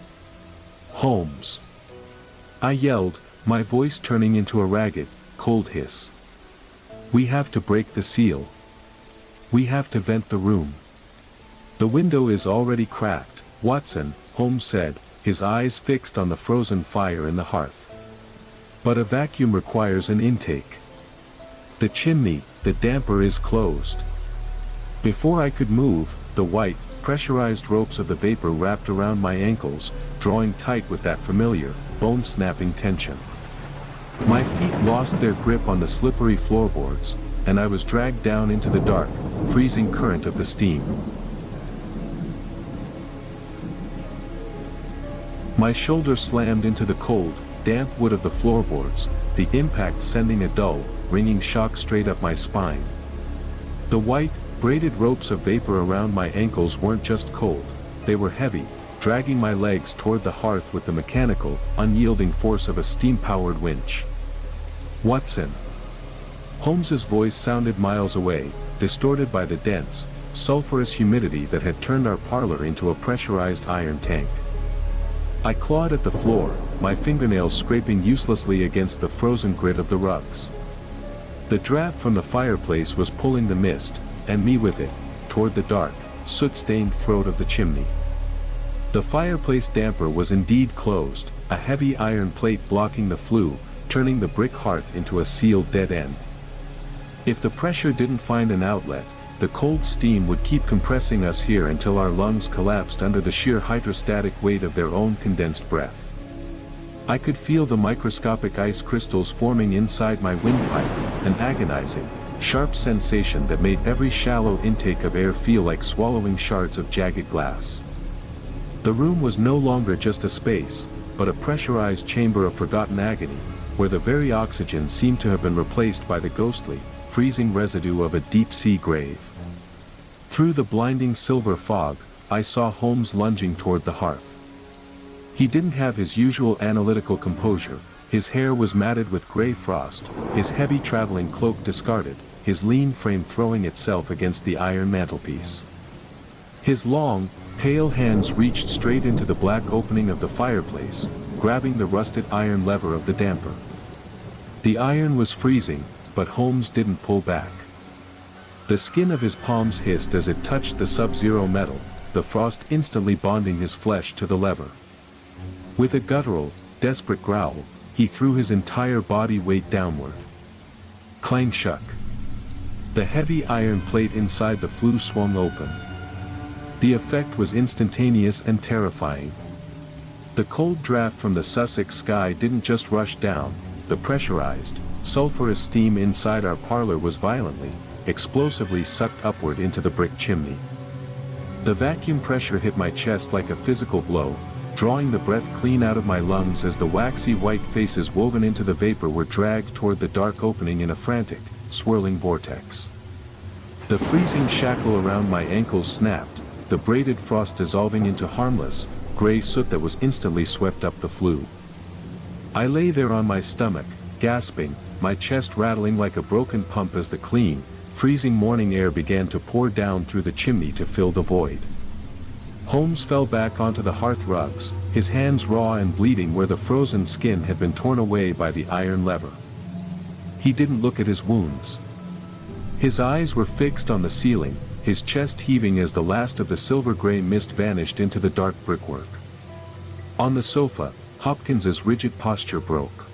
"Holmes!" I yelled, my voice turning into a ragged, cold hiss. "We have to break the seal. We have to vent the room. The window is already cracked, Watson," Holmes said, his eyes fixed on the frozen fire in the hearth. "But a vacuum requires an intake. The chimney, the damper is closed." Before I could move, the white, pressurized ropes of the vapor wrapped around my ankles, drawing tight with that familiar, bone-snapping tension. My feet lost their grip on the slippery floorboards, and I was dragged down into the dark, freezing current of the steam. My shoulder slammed into the cold, damp wood of the floorboards, the impact sending a dull, ringing shock straight up my spine. The white, braided ropes of vapor around my ankles weren't just cold, they were heavy, dragging my legs toward the hearth with the mechanical, unyielding force of a steam-powered winch. "Watson." Holmes's voice sounded miles away, distorted by the dense, sulfurous humidity that had turned our parlor into a pressurized iron tank. I clawed at the floor, my fingernails scraping uselessly against the frozen grit of the rugs. The draft from the fireplace was pulling the mist, and me with it, toward the dark, soot-stained throat of the chimney. The fireplace damper was indeed closed, a heavy iron plate blocking the flue, turning the brick hearth into a sealed dead end. If the pressure didn't find an outlet, the cold steam would keep compressing us here until our lungs collapsed under the sheer hydrostatic weight of their own condensed breath. I could feel the microscopic ice crystals forming inside my windpipe, an agonizing, sharp sensation that made every shallow intake of air feel like swallowing shards of jagged glass. The room was no longer just a space, but a pressurized chamber of forgotten agony, where the very oxygen seemed to have been replaced by the ghostly, freezing residue of a deep-sea grave. Through the blinding silver fog, I saw Holmes lunging toward the hearth. He didn't have his usual analytical composure, his hair was matted with gray frost, his heavy traveling cloak discarded, his lean frame throwing itself against the iron mantelpiece. His long, pale hands reached straight into the black opening of the fireplace, grabbing the rusted iron lever of the damper. The iron was freezing, but Holmes didn't pull back. The skin of his palms hissed as it touched the sub-zero metal, the frost instantly bonding his flesh to the lever. With a guttural, desperate growl, he threw his entire body weight downward. Clang shuck. The heavy iron plate inside the flue swung open. The effect was instantaneous and terrifying. The cold draft from the Sussex sky didn't just rush down, the pressurized, sulfurous steam inside our parlor was violently, explosively sucked upward into the brick chimney. The vacuum pressure hit my chest like a physical blow, drawing the breath clean out of my lungs as the waxy white faces woven into the vapor were dragged toward the dark opening in a frantic, swirling vortex. The freezing shackle around my ankles snapped, the braided frost dissolving into harmless, gray soot that was instantly swept up the flue. I lay there on my stomach, gasping, my chest rattling like a broken pump as the clean, freezing morning air began to pour down through the chimney to fill the void. Holmes fell back onto the hearth rugs, his hands raw and bleeding where the frozen skin had been torn away by the iron lever. He didn't look at his wounds. His eyes were fixed on the ceiling, his chest heaving as the last of the silver-gray mist vanished into the dark brickwork. On the sofa, Hopkins's rigid posture broke.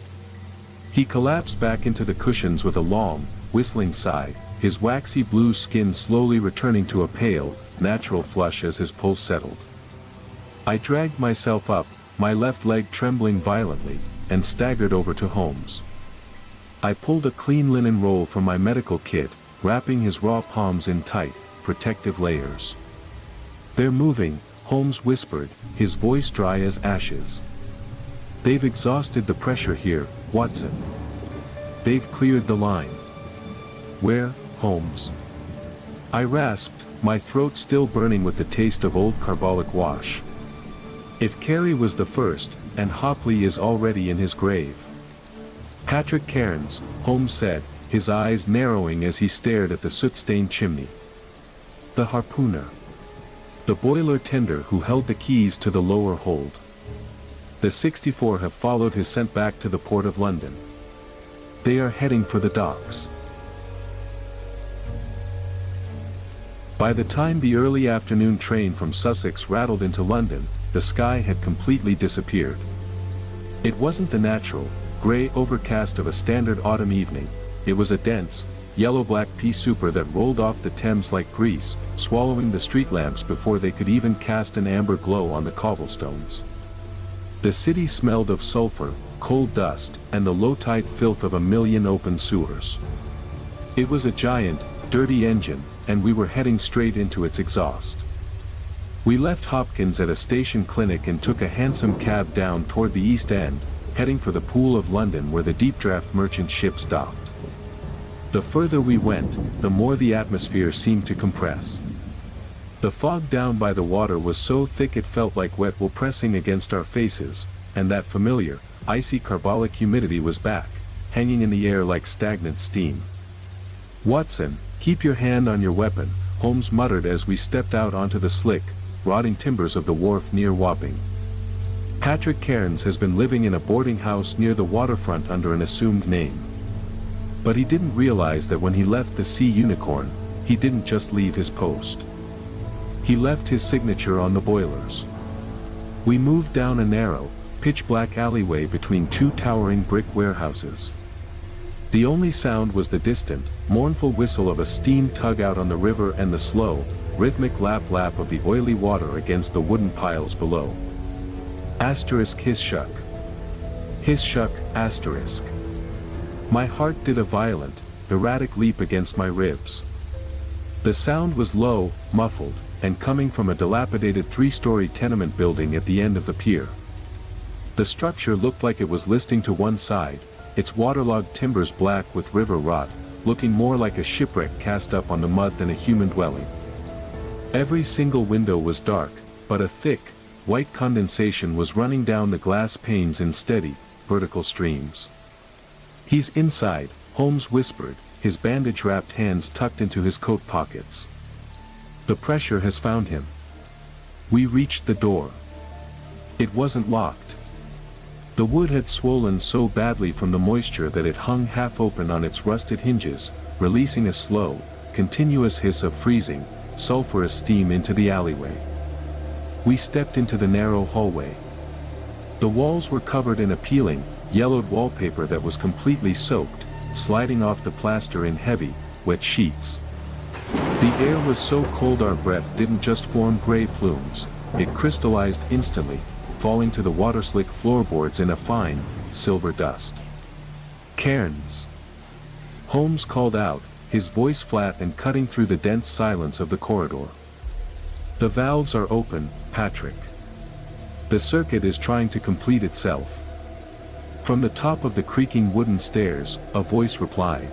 He collapsed back into the cushions with a long, whistling sigh, his waxy blue skin slowly returning to a pale, natural flush as his pulse settled. I dragged myself up, my left leg trembling violently, and staggered over to Holmes. I pulled a clean linen roll from my medical kit, wrapping his raw palms in tight, protective layers. "They're moving," Holmes whispered, his voice dry as ashes. "They've exhausted the pressure here, Watson. They've cleared the line." "Where, Holmes?" I rasped, my throat still burning with the taste of old carbolic wash. "If Carey was the first, and Hopley is already in his grave." "Patrick Cairns," Holmes said, his eyes narrowing as he stared at the soot-stained chimney. "The harpooner. The boiler tender who held the keys to the lower hold. The 64 have followed his scent back to the port of London. They are heading for the docks." By the time the early afternoon train from Sussex rattled into London, the sky had completely disappeared. It wasn't the natural, gray overcast of a standard autumn evening, it was a dense, yellow-black pea souper that rolled off the Thames like grease, swallowing the street lamps before they could even cast an amber glow on the cobblestones. The city smelled of sulfur, coal dust, and the low-tide filth of a million open sewers. It was a giant, dirty engine, and we were heading straight into its exhaust. We left Hopkins at a station clinic and took a hansom cab down toward the East End, heading for the Pool of London where the deep draft merchant ship stopped. The further we went, the more the atmosphere seemed to compress. The fog down by the water was so thick it felt like wet wool pressing against our faces, and that familiar, icy carbolic humidity was back, hanging in the air like stagnant steam. "Watson, keep your hand on your weapon," Holmes muttered as we stepped out onto the slick, rotting timbers of the wharf near Wapping. "Patrick Cairns has been living in a boarding house near the waterfront under an assumed name. But he didn't realize that when he left the Sea Unicorn, he didn't just leave his post. He left his signature on the boilers." We moved down a narrow, pitch-black alleyway between two towering brick warehouses. The only sound was the distant, mournful whistle of a steam tug out on the river and the slow, rhythmic lap-lap of the oily water against the wooden piles below. Hisshuck. Hisshuck. My heart did a violent, erratic leap against my ribs. The sound was low, muffled, and coming from a dilapidated three-story tenement building at the end of the pier. The structure looked like it was listing to one side, its waterlogged timbers black with river rot, looking more like a shipwreck cast up on the mud than a human dwelling. Every single window was dark, but a thick, white condensation was running down the glass panes in steady, vertical streams. "He's inside," Holmes whispered, his bandage-wrapped hands tucked into his coat pockets. "The pressure has found him." We reached the door. It wasn't locked. The wood had swollen so badly from the moisture that it hung half-open on its rusted hinges, releasing a slow, continuous hiss of freezing, sulfurous steam into the alleyway. We stepped into the narrow hallway. The walls were covered in a peeling, yellowed wallpaper that was completely soaked, sliding off the plaster in heavy, wet sheets. The air was so cold our breath didn't just form gray plumes, it crystallized instantly, falling to the water-slick floorboards in a fine, silver dust. "Cairns!" Holmes called out, his voice flat and cutting through the dense silence of the corridor. "The valves are open, Patrick. The circuit is trying to complete itself." From the top of the creaking wooden stairs, a voice replied.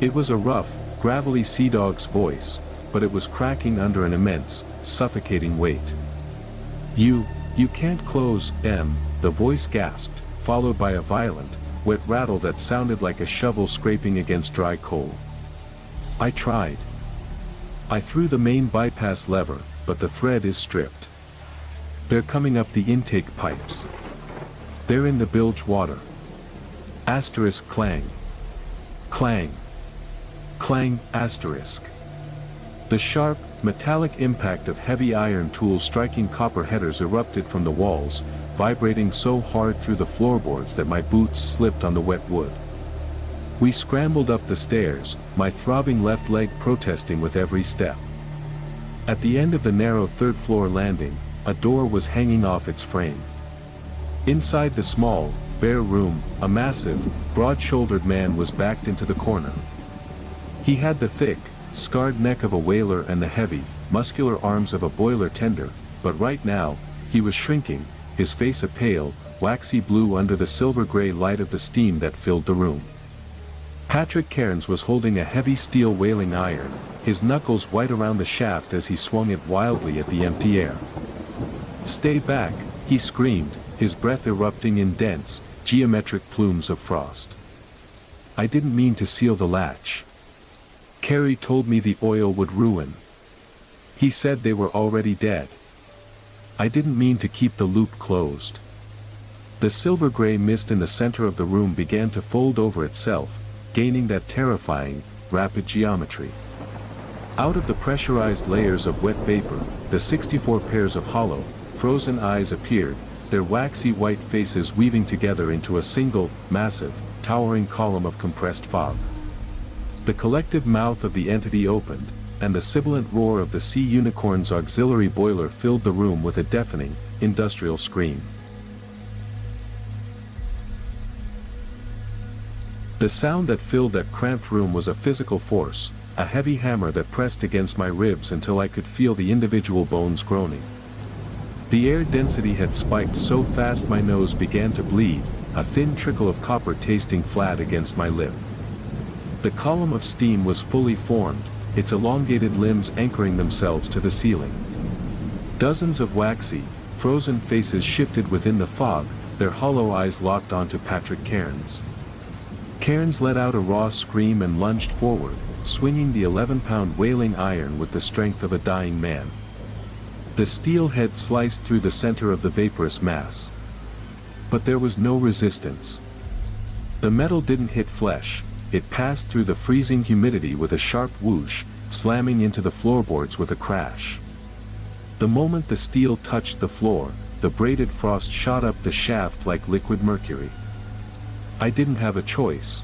It was a rough, gravelly sea dog's voice, but it was cracking under an immense, suffocating weight. You can't close, the voice gasped, followed by a violent, wet rattle that sounded like a shovel scraping against dry coal. "I tried. I threw the main bypass lever, but the thread is stripped. They're coming up the intake pipes. They're in the bilge water." Clang. Clang. Clang. The sharp, metallic impact of heavy iron tools striking copper headers erupted from the walls, vibrating so hard through the floorboards that my boots slipped on the wet wood. We scrambled up the stairs, my throbbing left leg protesting with every step. At the end of the narrow third-floor landing, a door was hanging off its frame. Inside the small, bare room, a massive, broad-shouldered man was backed into the corner. He had the thick, scarred neck of a whaler and the heavy, muscular arms of a boiler tender, but right now, he was shrinking, his face a pale, waxy blue under the silver-gray light of the steam that filled the room. Patrick Cairns was holding a heavy steel whaling iron, his knuckles white around the shaft as he swung it wildly at the empty air. "Stay back," he screamed, his breath erupting in dense, geometric plumes of frost. "I didn't mean to seal the latch. Carey told me the oil would ruin. He said they were already dead. I didn't mean to keep the loop closed." The silver-gray mist in the center of the room began to fold over itself, gaining that terrifying, rapid geometry. Out of the pressurized layers of wet vapor, the 64 pairs of hollow, frozen eyes appeared, their waxy white faces weaving together into a single, massive, towering column of compressed fog. The collective mouth of the entity opened, and the sibilant roar of the Sea Unicorn's auxiliary boiler filled the room with a deafening, industrial scream. The sound that filled that cramped room was a physical force, a heavy hammer that pressed against my ribs until I could feel the individual bones groaning. The air density had spiked so fast my nose began to bleed, a thin trickle of copper tasting flat against my lip. The column of steam was fully formed, its elongated limbs anchoring themselves to the ceiling. Dozens of waxy, frozen faces shifted within the fog, their hollow eyes locked onto Patrick Cairns. Cairns let out a raw scream and lunged forward, swinging the 11-pound wailing iron with the strength of a dying man. The steel head sliced through the center of the vaporous mass. But there was no resistance. The metal didn't hit flesh, it passed through the freezing humidity with a sharp whoosh, slamming into the floorboards with a crash. The moment the steel touched the floor, the braided frost shot up the shaft like liquid mercury. I didn't have a choice.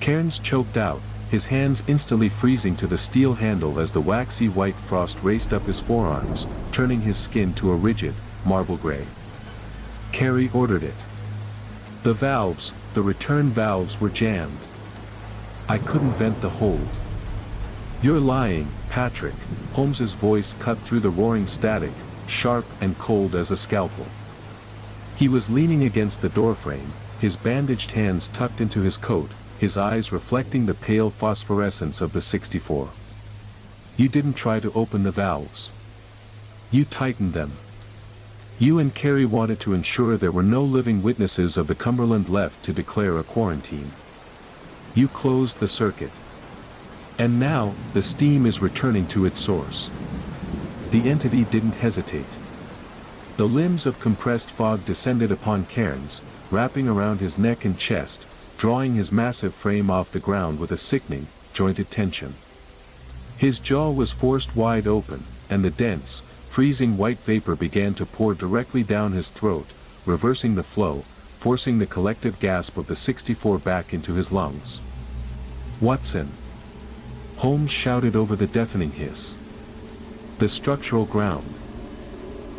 Cairns choked out, his hands instantly freezing to the steel handle as the waxy white frost raced up his forearms, turning his skin to a rigid, marble gray. Carey ordered it. The valves, the return valves were jammed. I couldn't vent the hold. "You're lying, Patrick," Holmes's voice cut through the roaring static, sharp and cold as a scalpel. He was leaning against the doorframe, his bandaged hands tucked into his coat, his eyes reflecting the pale phosphorescence of the 64. "You didn't try to open the valves. You tightened them. You and Carey wanted to ensure there were no living witnesses of the Cumberland left to declare a quarantine. You closed the circuit. And now, the steam is returning to its source." The entity didn't hesitate. The limbs of compressed fog descended upon Cairns, wrapping around his neck and chest, drawing his massive frame off the ground with a sickening, jointed tension. His jaw was forced wide open, and the dense, freezing white vapor began to pour directly down his throat, reversing the flow, forcing the collective gasp of the 64 back into his lungs. "Watson!" Holmes shouted over the deafening hiss. "The structural ground.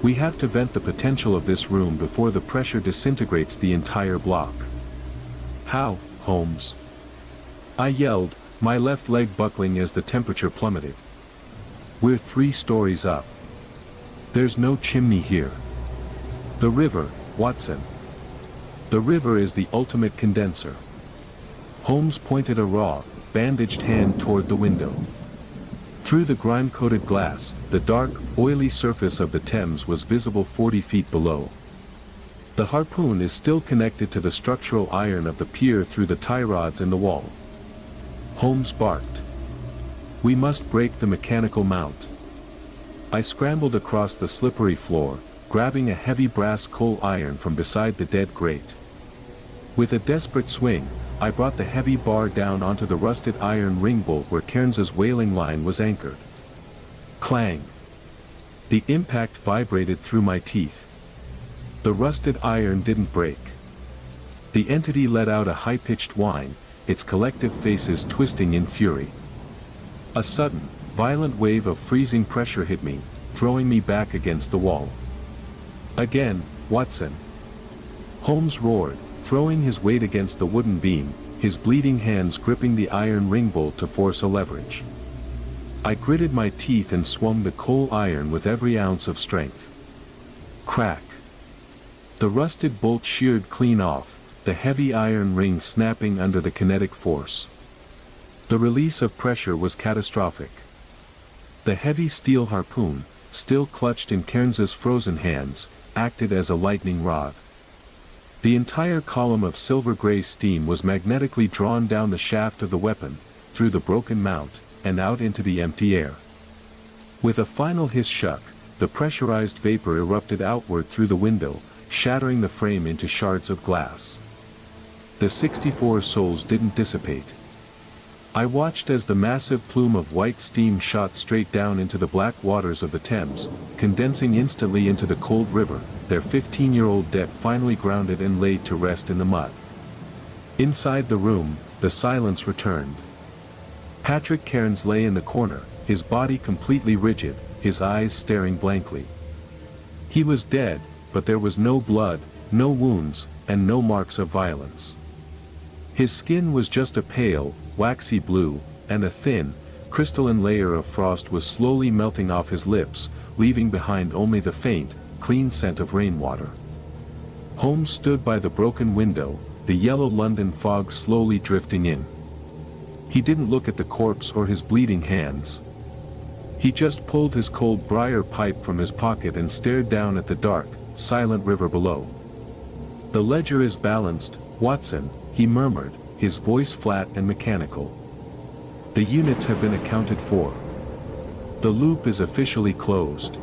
We have to vent the potential of this room before the pressure disintegrates the entire block." "How, Holmes?" I yelled, my left leg buckling as the temperature plummeted. "We're 3 stories up. There's no chimney here. The river, Watson. The river is the ultimate condenser." Holmes pointed a raw, bandaged hand toward the window. Through the grime-coated glass, the dark, oily surface of the Thames was visible 40 feet below. "The harpoon is still connected to the structural iron of the pier through the tie rods in the wall." Holmes barked. "We must break the mechanical mount." I scrambled across the slippery floor, grabbing a heavy brass coal iron from beside the dead grate. With a desperate swing, I brought the heavy bar down onto the rusted iron ring bolt where Cairns's wailing line was anchored. Clang! The impact vibrated through my teeth. The rusted iron didn't break. The entity let out a high-pitched whine, its collective faces twisting in fury. A sudden, violent wave of freezing pressure hit me, throwing me back against the wall. "Again, Watson!" Holmes roared, throwing his weight against the wooden beam, his bleeding hands gripping the iron ring bolt to force a leverage. I gritted my teeth and swung the coal iron with every ounce of strength. Crack! The rusted bolt sheared clean off, the heavy iron ring snapping under the kinetic force. The release of pressure was catastrophic. The heavy steel harpoon, still clutched in Cairns's frozen hands, acted as a lightning rod. The entire column of silver-gray steam was magnetically drawn down the shaft of the weapon, through the broken mount, and out into the empty air. With a final hiss-shuck, the pressurized vapor erupted outward through the window, shattering the frame into shards of glass. The 64 souls didn't dissipate. I watched as the massive plume of white steam shot straight down into the black waters of the Thames, condensing instantly into the cold river, their 15-year-old dead finally grounded and laid to rest in the mud. Inside the room, the silence returned. Patrick Cairns lay in the corner, his body completely rigid, his eyes staring blankly. He was dead, but there was no blood, no wounds, and no marks of violence. His skin was just a pale, waxy blue, and a thin, crystalline layer of frost was slowly melting off his lips, leaving behind only the faint, clean scent of rainwater. Holmes stood by the broken window, the yellow London fog slowly drifting in. He didn't look at the corpse or his bleeding hands. He just pulled his cold briar pipe from his pocket and stared down at the dark, silent river below. "The ledger is balanced, Watson," he murmured, his voice flat and mechanical. "The units have been accounted for. The loop is officially closed."